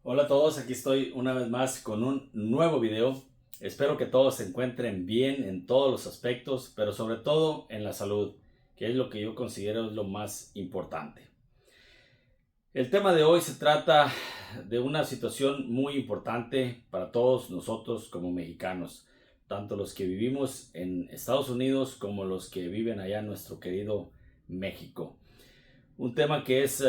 Hola a todos, aquí estoy una vez más con un nuevo video. Espero que todos se encuentren bien en todos los aspectos, pero sobre todo en la salud, que es lo que yo considero es lo más importante. El tema de hoy se trata de una situación muy importante para todos nosotros como mexicanos, tanto los que vivimos en Estados Unidos como los que viven allá en nuestro querido México. Un tema que es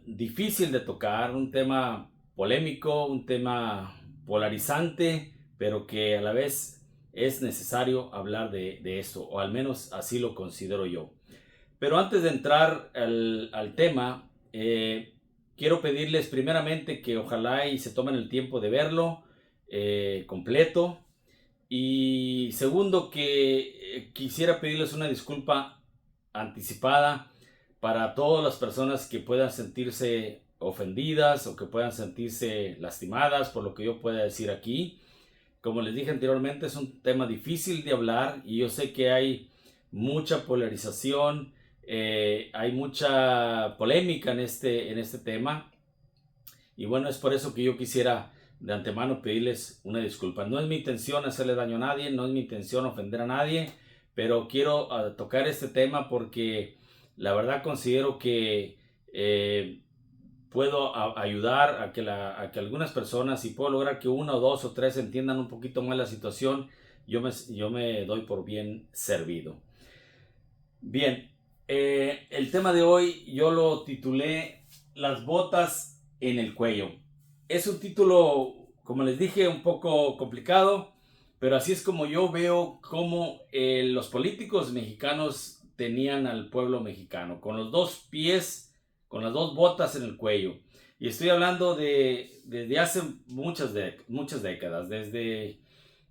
difícil de tocar, un tema polémico, un tema polarizante, pero que a la vez es necesario hablar de eso, o al menos así lo considero yo. Pero antes de entrar al tema, quiero pedirles primeramente que ojalá y se tomen el tiempo de verlo completo. Y segundo, que quisiera pedirles una disculpa anticipada para todas las personas que puedan sentirse ofendidas o que puedan sentirse lastimadas por lo que yo pueda decir aquí. Como les dije anteriormente, es un tema difícil de hablar y yo sé que hay mucha polarización, hay mucha polémica en este tema. Y bueno, es por eso que yo quisiera de antemano pedirles una disculpa. No es mi intención hacerle daño a nadie, no es mi intención ofender a nadie, pero quiero tocar este tema porque la verdad considero que puedo ayudar a que algunas personas, si puedo lograr que uno, dos o tres entiendan un poquito más la situación, yo me doy por bien servido. Bien, el tema de hoy yo lo titulé Las botas en el cuello. Es un título, como les dije, un poco complicado, pero así es como yo veo cómo los políticos mexicanos tenían al pueblo mexicano, con los dos pies, con las dos botas en el cuello. Y estoy hablando desde hace muchas décadas,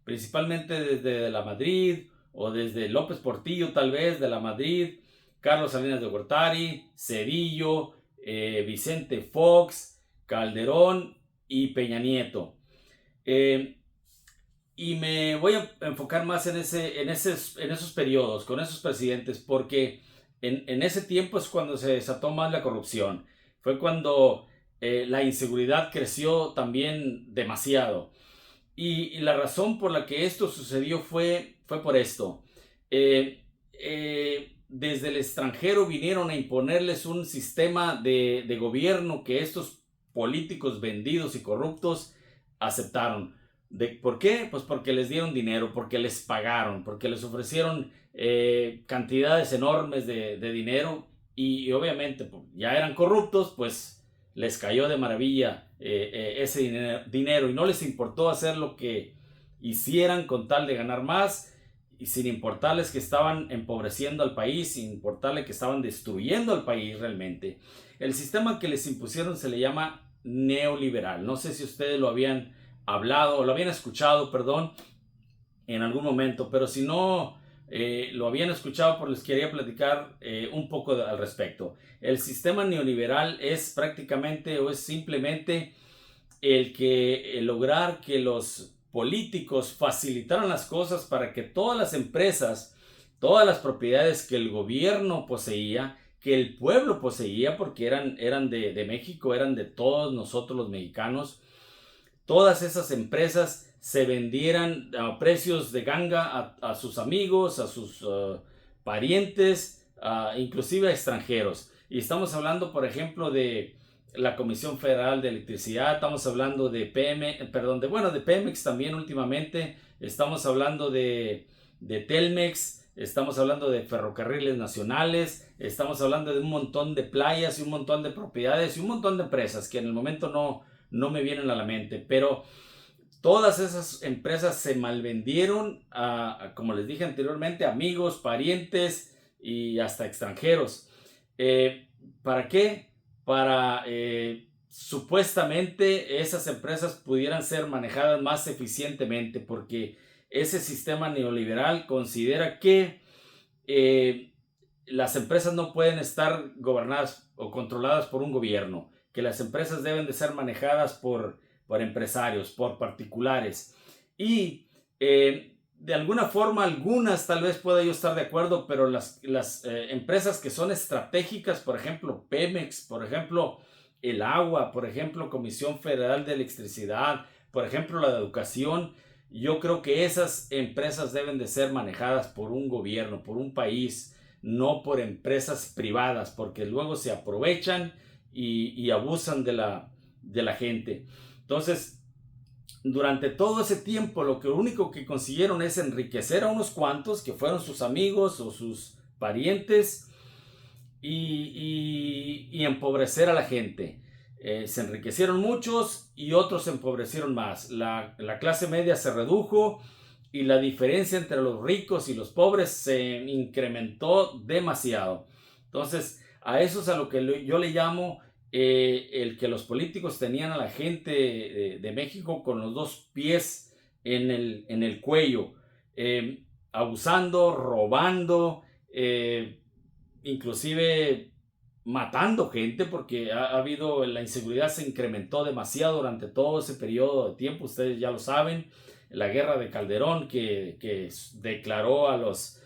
principalmente desde la Madrid o desde López Portillo tal vez de la Madrid, Carlos Salinas de Gortari, Cedillo, Vicente Fox, Calderón y Peña Nieto. Eh, y me voy a enfocar más en esos periodos, con esos presidentes, porque en ese tiempo es cuando se desató más la corrupción. Fue cuando la inseguridad creció también demasiado. Y la razón por la que esto sucedió fue por esto. Desde el extranjero vinieron a imponerles un sistema de gobierno que estos políticos vendidos y corruptos aceptaron. ¿Por qué? Pues porque les dieron dinero, porque les pagaron, porque les ofrecieron cantidades enormes de dinero y obviamente pues, ya eran corruptos, pues les cayó de maravilla ese dinero y no les importó hacer lo que hicieran con tal de ganar más y sin importarles que estaban empobreciendo al país, sin importarle que estaban destruyendo al país realmente. El sistema que les impusieron se le llama neoliberal. No sé si ustedes lo habían hablado o lo habían escuchado, perdón, en algún momento, pero si no lo habían escuchado, pues les quería platicar un poco al respecto. El sistema neoliberal es prácticamente o es simplemente el lograr que los políticos facilitaran las cosas para que todas las empresas, todas las propiedades que el gobierno poseía, que el pueblo poseía, porque eran de México, eran de todos nosotros los mexicanos, todas esas empresas se vendieran a precios de ganga a sus amigos, a sus parientes, inclusive a extranjeros. Y estamos hablando, por ejemplo, de la Comisión Federal de Electricidad, estamos hablando de de Pemex también últimamente, estamos hablando de Telmex, estamos hablando de ferrocarriles nacionales, estamos hablando de un montón de playas y un montón de propiedades y un montón de empresas que en el momento no me vienen a la mente, pero todas esas empresas se malvendieron como les dije anteriormente, amigos, parientes y hasta extranjeros. ¿Para qué? Para supuestamente esas empresas pudieran ser manejadas más eficientemente, porque ese sistema neoliberal considera que eh, las empresas no pueden estar gobernadas o controladas por un gobierno, que las empresas deben de ser manejadas por empresarios, por particulares. Y de alguna forma, algunas tal vez pueda yo estar de acuerdo, pero las empresas que son estratégicas, por ejemplo, Pemex, por ejemplo, el agua, por ejemplo, Comisión Federal de Electricidad, por ejemplo, la de educación. Yo creo que esas empresas deben de ser manejadas por un gobierno, por un país, no por empresas privadas, porque luego se aprovechan y abusan de la gente. Entonces, durante todo ese tiempo, lo único que consiguieron es enriquecer a unos cuantos que fueron sus amigos o sus parientes y empobrecer a la gente. Se enriquecieron muchos y otros se empobrecieron más. La clase media se redujo y la diferencia entre los ricos y los pobres se incrementó demasiado. Entonces, a eso es a lo que yo le llamo el que los políticos tenían a la gente de México con los dos pies en el cuello, abusando, robando, inclusive matando gente, porque ha habido, la inseguridad se incrementó demasiado durante todo ese periodo de tiempo. Ustedes ya lo saben, la guerra de Calderón que declaró a los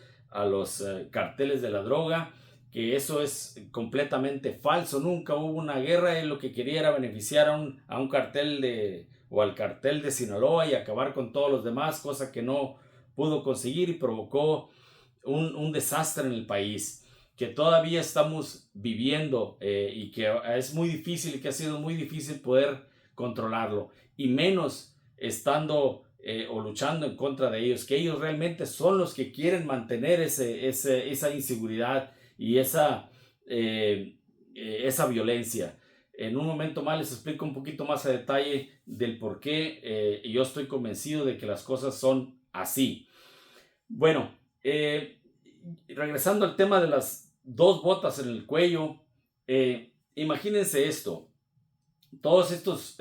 carteles de la droga, que eso es completamente falso. Nunca hubo una guerra. Él lo que quería era beneficiar a un cartel o al cartel de Sinaloa y acabar con todos los demás, cosa que no pudo conseguir y provocó un desastre en el país que todavía estamos viviendo y que es muy difícil y que ha sido muy difícil poder controlarlo, y menos estando o luchando en contra de ellos, que ellos realmente son los que quieren mantener esa inseguridad y esa violencia. En un momento más les explico un poquito más a detalle del por qué yo estoy convencido de que las cosas son así. Bueno, regresando al tema de las dos botas en el cuello, imagínense esto: todos estos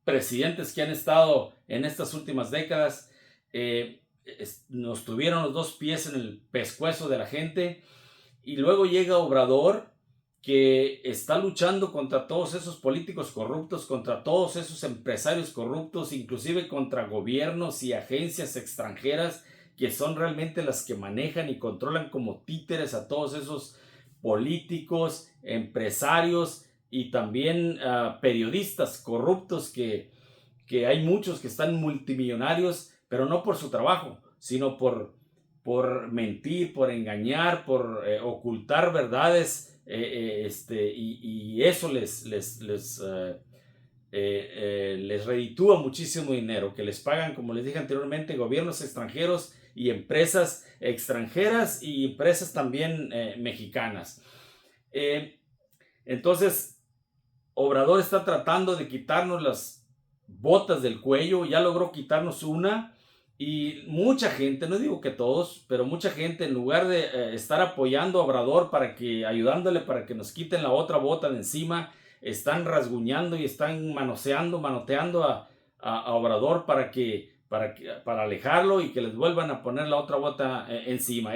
presidentes que han estado en estas últimas décadas nos tuvieron los dos pies en el pescuezo de la gente, y luego llega Obrador, que está luchando contra todos esos políticos corruptos, contra todos esos empresarios corruptos, inclusive contra gobiernos y agencias extranjeras que son realmente las que manejan y controlan como títeres a todos esos políticos, empresarios y también periodistas corruptos, que hay muchos que están multimillonarios, pero no por su trabajo, sino por mentir, por engañar, por ocultar verdades, y eso les reditúa muchísimo dinero, que les pagan, como les dije anteriormente, gobiernos extranjeros y empresas extranjeras y empresas también mexicanas. Entonces, Obrador está tratando de quitarnos las botas del cuello. Ya logró quitarnos una, y mucha gente, no digo que todos, pero mucha gente, en lugar de estar apoyando a Obrador ayudándole para que nos quiten la otra bota de encima, están rasguñando y están manoteando a Obrador para alejarlo y que les vuelvan a poner la otra bota encima.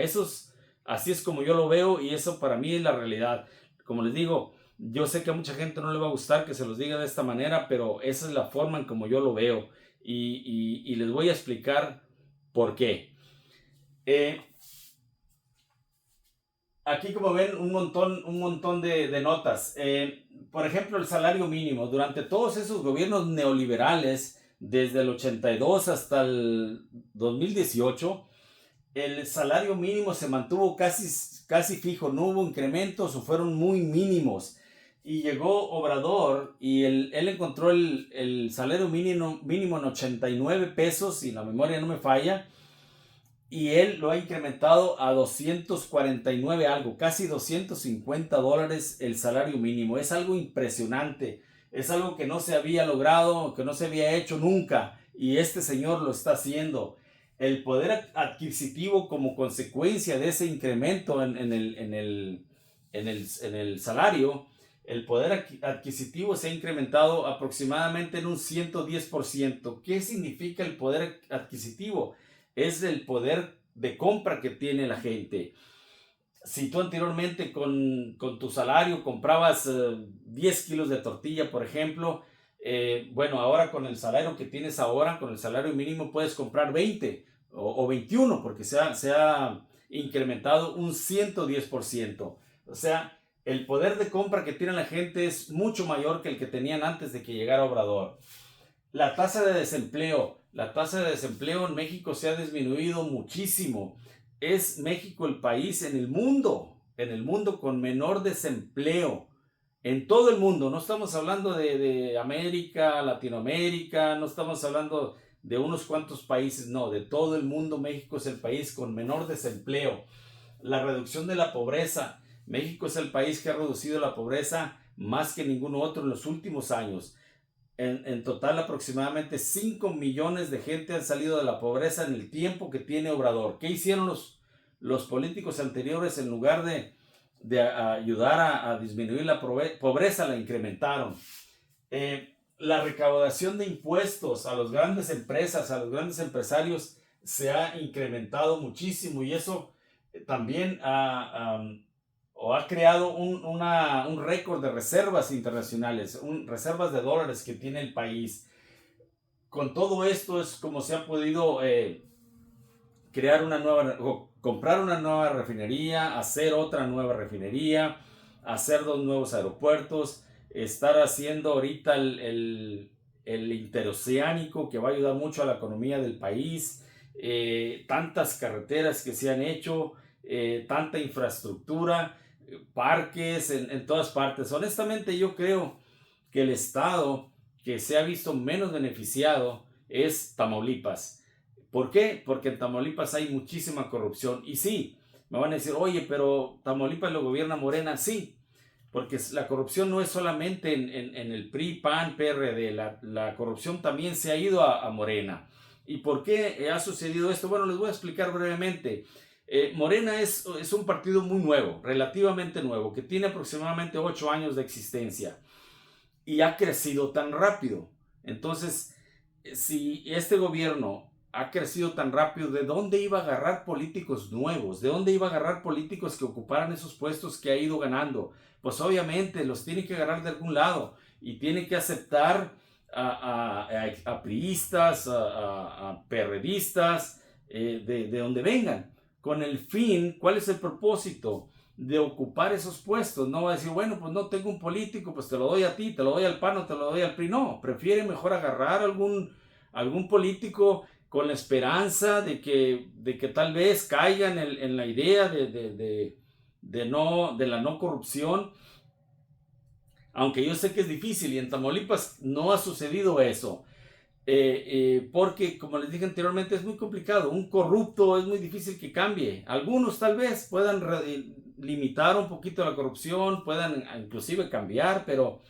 Así es como yo lo veo, y eso para mí es la realidad. Como les digo, yo sé que a mucha gente no le va a gustar que se los diga de esta manera, pero esa es la forma en como yo lo veo, y les voy a explicar por qué. Aquí, como ven, un montón de notas. Por ejemplo, el salario mínimo. Durante todos esos gobiernos neoliberales, desde el 82 hasta el 2018, el salario mínimo se mantuvo casi fijo. No hubo incrementos o fueron muy mínimos. Y llegó Obrador y él encontró el salario mínimo en 89 pesos, si la memoria no me falla. Y él lo ha incrementado a 249 algo, casi $250 el salario mínimo. Es algo impresionante. Es algo que no se había logrado, que no se había hecho nunca. Y este señor lo está haciendo. El poder adquisitivo, como consecuencia de ese incremento en el salario, el poder adquisitivo se ha incrementado aproximadamente en un 110%. ¿Qué significa el poder adquisitivo? Es el poder de compra que tiene la gente. Si tú anteriormente con tu salario comprabas 10 kilos de tortilla, por ejemplo, bueno, ahora con el salario que tienes ahora, con el salario mínimo, puedes comprar 20 o 21, porque se ha incrementado un 110%. O sea, El poder de compra que tiene la gente es mucho mayor que el que tenían antes de que llegara Obrador. La tasa de desempleo en México se ha disminuido muchísimo. Es México el país en el mundo con menor desempleo. En todo el mundo, no estamos hablando de América, Latinoamérica, no estamos hablando de unos cuantos países, no, de todo el mundo. México es el país con menor desempleo. La reducción de la pobreza. México es el país que ha reducido la pobreza más que ningún otro en los últimos años. En total, aproximadamente 5 millones de gente han salido de la pobreza en el tiempo que tiene Obrador. ¿Qué hicieron los políticos anteriores? En lugar de ayudar a disminuir la pobreza, la incrementaron. La recaudación de impuestos a las grandes empresas, a los grandes empresarios, se ha incrementado muchísimo, y eso también ha creado un récord de reservas internacionales, reservas de dólares que tiene el país. Con todo esto es como se ha podido comprar una nueva refinería, hacer otra nueva refinería, hacer 2 nuevos aeropuertos, estar haciendo ahorita el interoceánico, que va a ayudar mucho a la economía del país, tantas carreteras que se han hecho, tanta infraestructura, parques en todas partes. Honestamente, yo creo que el estado que se ha visto menos beneficiado es Tamaulipas. ¿Por qué? Porque en Tamaulipas hay muchísima corrupción. Y sí, me van a decir, oye, pero Tamaulipas lo gobierna Morena. Sí, porque la corrupción no es solamente en el PRI, PAN, PRD. La corrupción también se ha ido a Morena. ¿Y por qué ha sucedido esto? Bueno, les voy a explicar brevemente. Morena es un partido muy nuevo, relativamente nuevo, que tiene aproximadamente 8 años de existencia y ha crecido tan rápido. Entonces, si este gobierno ha crecido tan rápido, ¿de dónde iba a agarrar políticos nuevos? ¿De dónde iba a agarrar políticos que ocuparan esos puestos que ha ido ganando? Pues obviamente los tiene que agarrar de algún lado, y tiene que aceptar a priistas, a perredistas, de donde vengan, con el fin. ¿Cuál es el propósito? De ocupar esos puestos. No va a decir, bueno, pues no tengo un político, pues te lo doy a ti, te lo doy al PAN o te lo doy al PRI. No, prefiere mejor agarrar algún político con la esperanza de que tal vez caigan en la idea de la no corrupción. Aunque yo sé que es difícil, y en Tamaulipas no ha sucedido eso. Porque, como les dije anteriormente, es muy complicado. Un corrupto es muy difícil que cambie. Algunos tal vez puedan limitar un poquito la corrupción, puedan inclusive cambiar, pero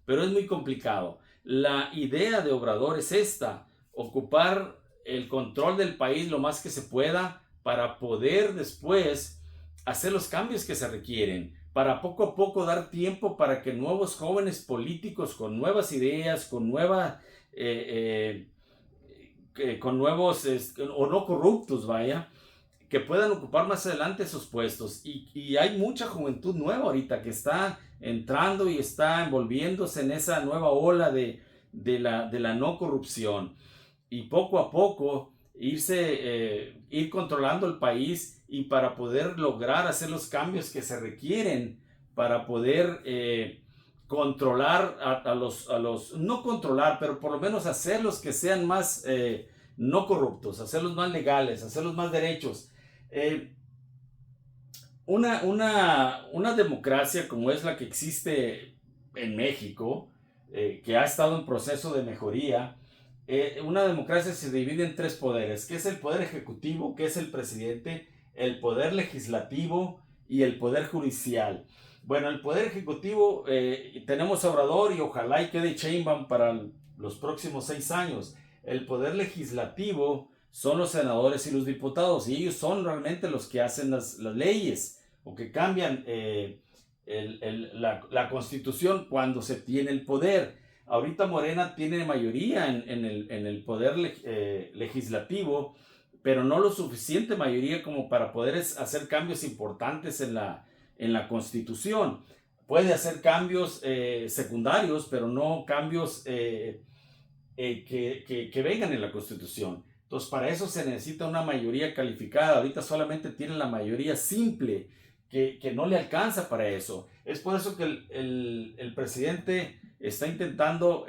es muy complicado. La idea de Obrador es esta: ocupar el control del país lo más que se pueda para poder después hacer los cambios que se requieren, para poco a poco dar tiempo para que nuevos jóvenes políticos con nuevas ideas, con nuevos o no corruptos, vaya, que puedan ocupar más adelante esos puestos. Y hay mucha juventud nueva ahorita que está entrando y está envolviéndose en esa nueva ola de la no corrupción. Y poco a poco ir controlando el país, y para poder lograr hacer los cambios que se requieren para poder controlar a los, no controlar, pero por lo menos hacerlos que sean más no corruptos, hacerlos más legales, hacerlos más derechos. Eh, una democracia como es la que existe en México, que ha estado en proceso de mejoría. Una democracia se divide en 3 poderes, que es el poder ejecutivo, que es el presidente, el poder legislativo y el poder judicial. Bueno, el poder ejecutivo, tenemos a Obrador, y ojalá y quede Sheinbaum para los próximos 6 años. El poder legislativo son los senadores y los diputados, y ellos son realmente los que hacen las leyes, o que cambian la constitución cuando se tiene el poder. Ahorita Morena tiene mayoría en el poder legislativo, pero no lo suficiente mayoría como para poder hacer cambios importantes en la constitución. Puede hacer cambios secundarios, pero no cambios que vengan en la constitución. Entonces, para eso se necesita una mayoría calificada. Ahorita solamente tienen la mayoría simple, que no le alcanza para eso. Es por eso que el presidente está intentando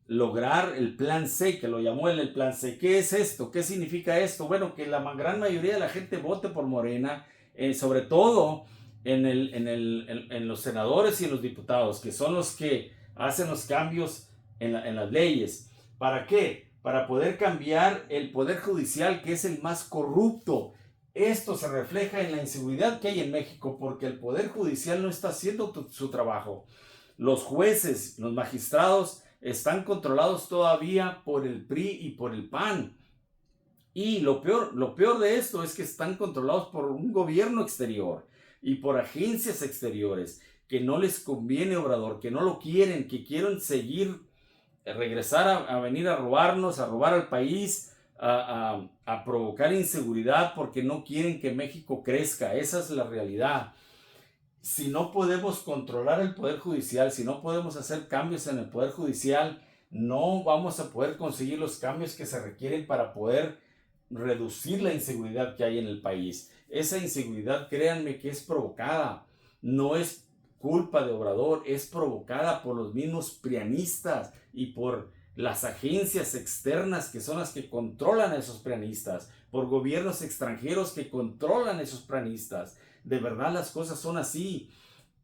lograr el plan C, que lo llamó él el plan C. ¿Qué es esto? ¿Qué significa esto? Bueno, que la gran mayoría de la gente vote por Morena, sobre todo en los senadores y en los diputados, que son los que hacen los cambios en las leyes. ¿Para qué? Para poder cambiar el poder judicial, que es el más corrupto. Esto se refleja en la inseguridad que hay en México, porque el poder judicial no está haciendo su trabajo. Los jueces, los magistrados están controlados todavía por el PRI y por el PAN. Y lo peor de esto es que están controlados por un gobierno exterior y por agencias exteriores que no les conviene Obrador, que no lo quieren, que quieren seguir, regresar a venir a robarnos, a robar al país, a provocar inseguridad porque no quieren que México crezca. Esa es la realidad. Si no podemos controlar el poder judicial, si no podemos hacer cambios en el poder judicial, no vamos a poder conseguir los cambios que se requieren para poder reducir la inseguridad que hay en el país. Esa inseguridad, créanme que es provocada, no es culpa de Obrador, es provocada por los mismos prianistas y por las agencias externas que son las que controlan a esos prianistas, por gobiernos extranjeros que controlan a esos prianistas. De verdad las cosas son así.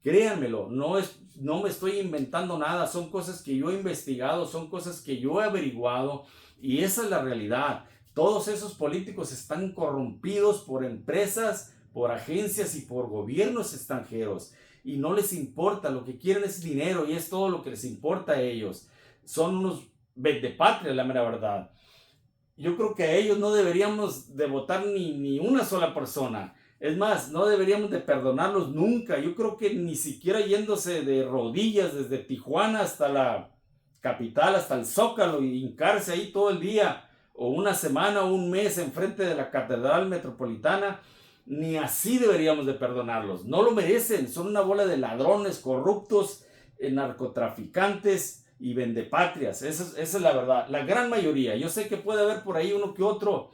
Créanmelo, no me estoy inventando nada, son cosas que yo he investigado, son cosas que yo he averiguado y esa es la realidad. Todos esos políticos están corrompidos por empresas, por agencias y por gobiernos extranjeros y no les importa, lo que quieren es dinero y es todo lo que les importa a ellos. Son unos vendepatria, la mera verdad. Yo creo que a ellos no deberíamos de votar ni una sola persona. Es más, no deberíamos de perdonarlos nunca. Yo creo que ni siquiera yéndose de rodillas desde Tijuana hasta la capital, hasta el Zócalo y hincarse ahí todo el día o una semana o un mes enfrente de la Catedral Metropolitana, ni así deberíamos de perdonarlos. No lo merecen. Son una bola de ladrones, corruptos, narcotraficantes y vendepatrias. Esa es la verdad. La gran mayoría. Yo sé que puede haber por ahí uno que otro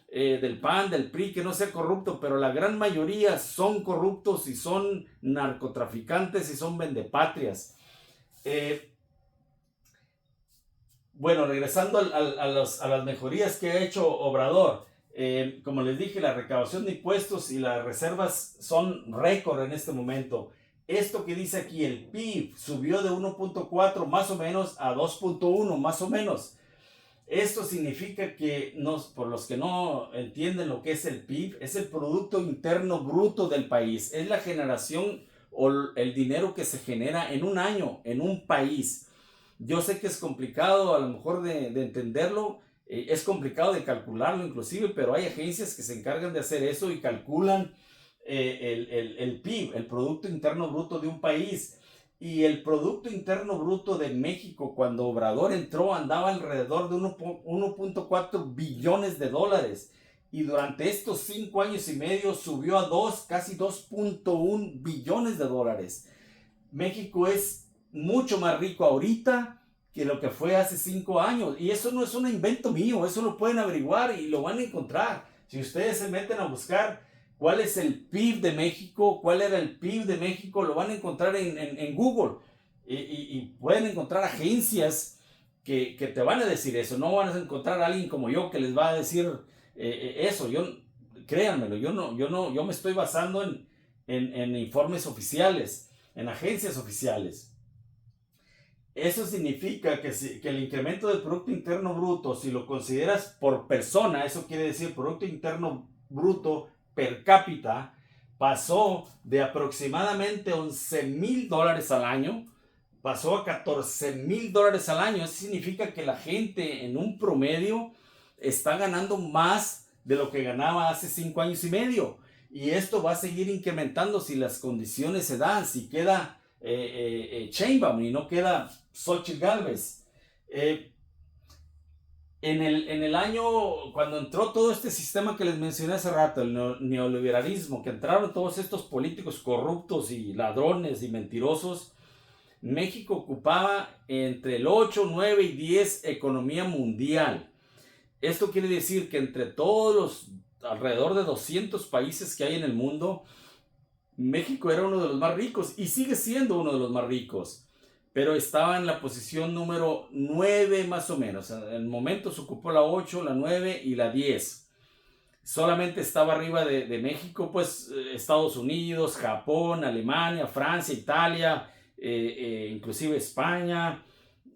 del PAN, del PRI, que no sea corrupto, pero la gran mayoría son corruptos y son narcotraficantes y son vendepatrias. Bueno, regresando a las mejorías que ha hecho Obrador, como les dije, la recaudación de impuestos y las reservas son récord en este momento. Esto que dice aquí, el PIB subió de 1.4 más o menos a 2.1 más o menos. Esto significa que, por los que no entienden lo que es el PIB, es el Producto Interno Bruto del país. Es la generación o el dinero que se genera en un año, en un país. Yo sé que es complicado a lo mejor de entenderlo, es complicado de calcularlo inclusive, pero hay agencias que se encargan de hacer eso y calculan el PIB, el Producto Interno Bruto de un país. Y el Producto Interno Bruto de México, cuando Obrador entró, andaba alrededor de 1.4 billones de dólares. Y durante estos 5 años y medio subió a casi 2.1 billones de dólares. México es mucho más rico ahorita que lo que fue hace 5 años. Y eso no es un invento mío, eso lo pueden averiguar y lo van a encontrar. Si ustedes se meten a buscar ¿cuál es el PIB de México? ¿Cuál era el PIB de México? Lo van a encontrar en Google. Y pueden encontrar agencias que te van a decir eso. No van a encontrar a alguien como yo que les va a decir eso. Créanmelo, yo me estoy basando en informes oficiales, en agencias oficiales. Eso significa que el incremento del Producto Interno Bruto, si lo consideras por persona, eso quiere decir Producto Interno Bruto per cápita, pasó de aproximadamente $11,000 al año, pasó a $14,000 al año. Eso significa que la gente en un promedio está ganando más de lo que ganaba hace 5 años y medio. Y esto va a seguir incrementando si las condiciones se dan, si queda Sheinbaum y no queda Xochitl Gálvez. En el año, cuando entró todo este sistema que les mencioné hace rato, el neoliberalismo, que entraron todos estos políticos corruptos y ladrones y mentirosos, México ocupaba entre el 8, 9 y 10 economía mundial. Esto quiere decir que entre todos los alrededor de 200 países que hay en el mundo, México era uno de los más ricos y sigue siendo uno de los más ricos, pero estaba en la posición número 9 más o menos. En el momento se ocupó la 8, la 9 y la 10. Solamente estaba arriba de México, pues Estados Unidos, Japón, Alemania, Francia, Italia, inclusive España,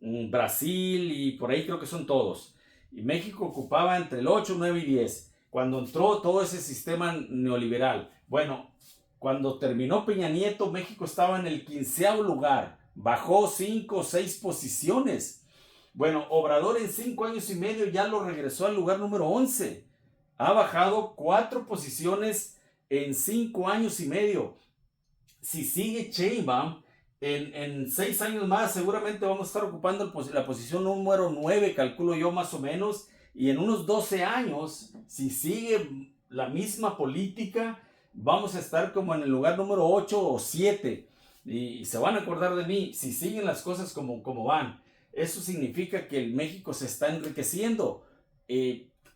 Brasil y por ahí creo que son todos. Y México ocupaba entre el 8, 9 y 10. Cuando entró todo ese sistema neoliberal. Bueno, cuando terminó Peña Nieto, México estaba en el 15º lugar. Bajó 5 o 6 posiciones. Bueno, Obrador en 5 años y medio ya lo regresó al lugar número 11. Ha bajado 4 posiciones en 5 años y medio. Si sigue Sheinbaum, en 6 años más seguramente vamos a estar ocupando la posición número 9, calculo yo más o menos. Y en unos 12 años, si sigue la misma política, vamos a estar como en el lugar número 8 o 7. Y se van a acordar de mí si siguen las cosas como van. Eso significa que el México se está enriqueciendo.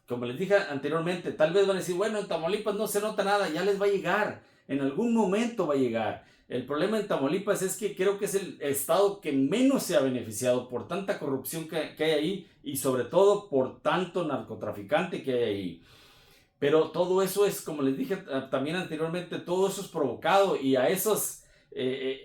Como les dije anteriormente, tal vez van a decir, bueno, en Tamaulipas no se nota nada, ya les va a llegar, en algún momento va a llegar. El problema en Tamaulipas es que creo que es el estado que menos se ha beneficiado por tanta corrupción que hay ahí y sobre todo por tanto narcotraficante que hay ahí. Pero todo eso es, como les dije también anteriormente, todo eso es provocado y a esas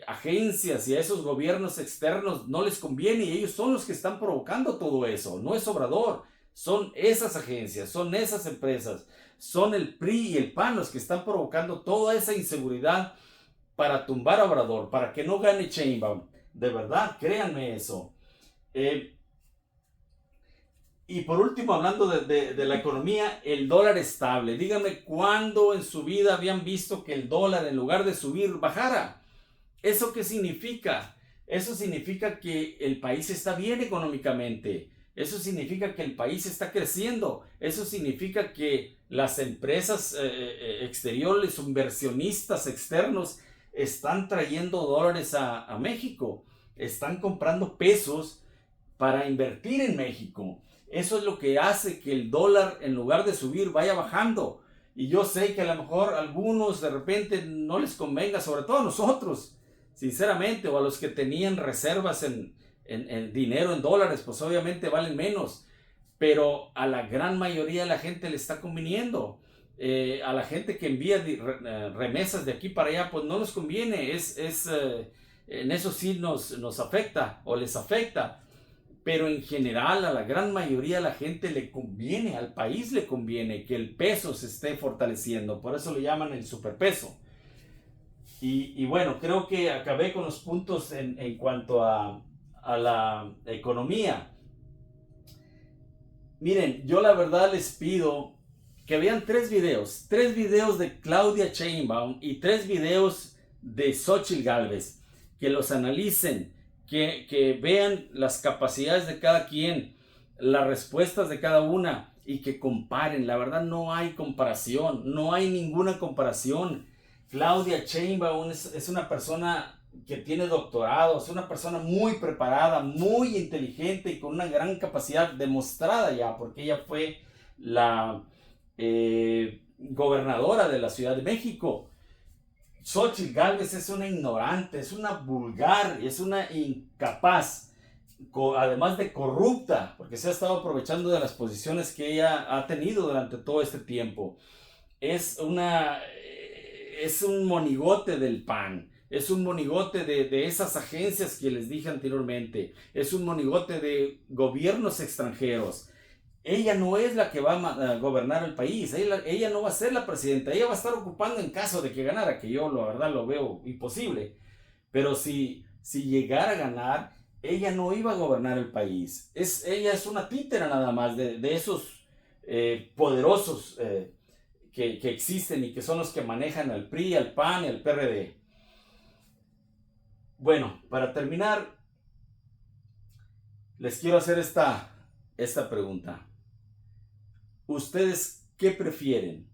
agencias y a esos gobiernos externos no les conviene y ellos son los que están provocando todo eso, no es Obrador. Son esas agencias, son esas empresas, son el PRI y el PAN los que están provocando toda esa inseguridad para tumbar a Obrador, para que no gane Sheinbaum. De verdad, créanme eso. Y por último, hablando de la economía, el dólar estable. Díganme cuándo en su vida habían visto que el dólar, en lugar de subir, bajara. ¿Eso qué significa? Eso significa que el país está bien económicamente. Eso significa que el país está creciendo. Eso significa que las empresas exteriores, inversionistas externos, están trayendo dólares a México. Están comprando pesos para invertir en México. Eso es lo que hace que el dólar, en lugar de subir, vaya bajando. Y yo sé que a lo mejor a algunos de repente no les convenga, sobre todo a nosotros, sinceramente, o a los que tenían reservas en dinero en dólares, pues obviamente valen menos, pero a la gran mayoría de la gente le está conviniendo. A la gente que envía remesas de aquí para allá, pues no les conviene, en eso sí nos afecta o les afecta, pero en general a la gran mayoría de la gente le conviene, al país le conviene que el peso se esté fortaleciendo, por eso le llaman el superpeso. Y bueno, creo que acabé con los puntos en cuanto a la economía. Miren, yo la verdad les pido que vean 3 videos de Claudia Sheinbaum y 3 videos de Xóchitl Gálvez, que los analicen, que vean las capacidades de cada quien, las respuestas de cada una y que comparen. La verdad no hay comparación, no hay ninguna comparación. Claudia Sheinbaum es una persona que tiene doctorado, es una persona muy preparada, muy inteligente y con una gran capacidad demostrada ya, porque ella fue la gobernadora de la Ciudad de México. Xóchitl Gálvez es una ignorante, es una vulgar, es una incapaz, además de corrupta, porque se ha estado aprovechando de las posiciones que ella ha tenido durante todo este tiempo. Es un monigote del PAN, es un monigote de esas agencias que les dije anteriormente, es un monigote de gobiernos extranjeros. Ella no es la que va a gobernar el país, ella no va a ser la presidenta, ella va a estar ocupando en caso de que ganara, que yo la verdad lo veo imposible, pero si llegara a ganar, ella no iba a gobernar el país. Ella es una títera nada más de esos poderosos que existen y que son los que manejan al PRI, al PAN y al PRD. Bueno, para terminar, les quiero hacer esta pregunta. ¿Ustedes qué prefieren?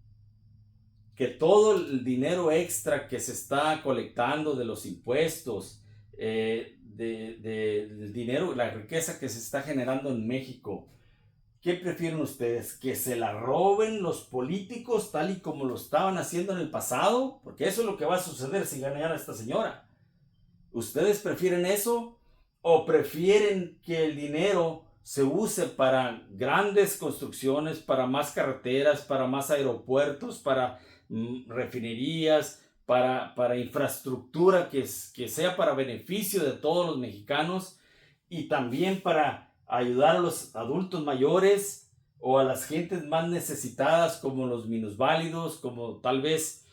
¿Que todo el dinero extra que se está colectando de los impuestos, del dinero, la riqueza que se está generando en México, ¿Qué prefieren ustedes? ¿Que se la roben los políticos tal y como lo estaban haciendo en el pasado? Porque eso es lo que va a suceder si ganara esta señora. ¿Ustedes prefieren eso? ¿O prefieren que el dinero se use para grandes construcciones, para más carreteras, para más aeropuertos, para refinerías, para infraestructura que sea para beneficio de todos los mexicanos y también para ayudar a los adultos mayores o a las gentes más necesitadas como los minusválidos, como tal vez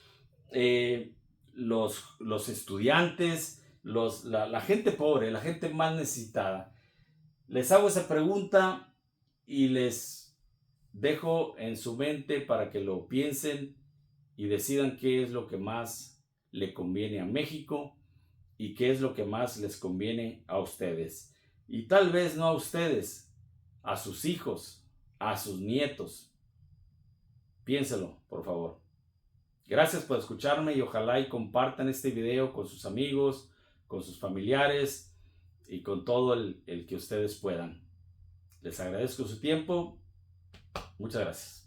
los estudiantes, la gente pobre, la gente más necesitada? Les hago esa pregunta y les dejo en su mente para que lo piensen y decidan qué es lo que más le conviene a México y qué es lo que más les conviene a ustedes. Y tal vez no a ustedes, a sus hijos, a sus nietos. Piénselo, por favor. Gracias por escucharme y ojalá y compartan este video con sus amigos, con sus familiares y con todo el que ustedes puedan. Les agradezco su tiempo. Muchas gracias.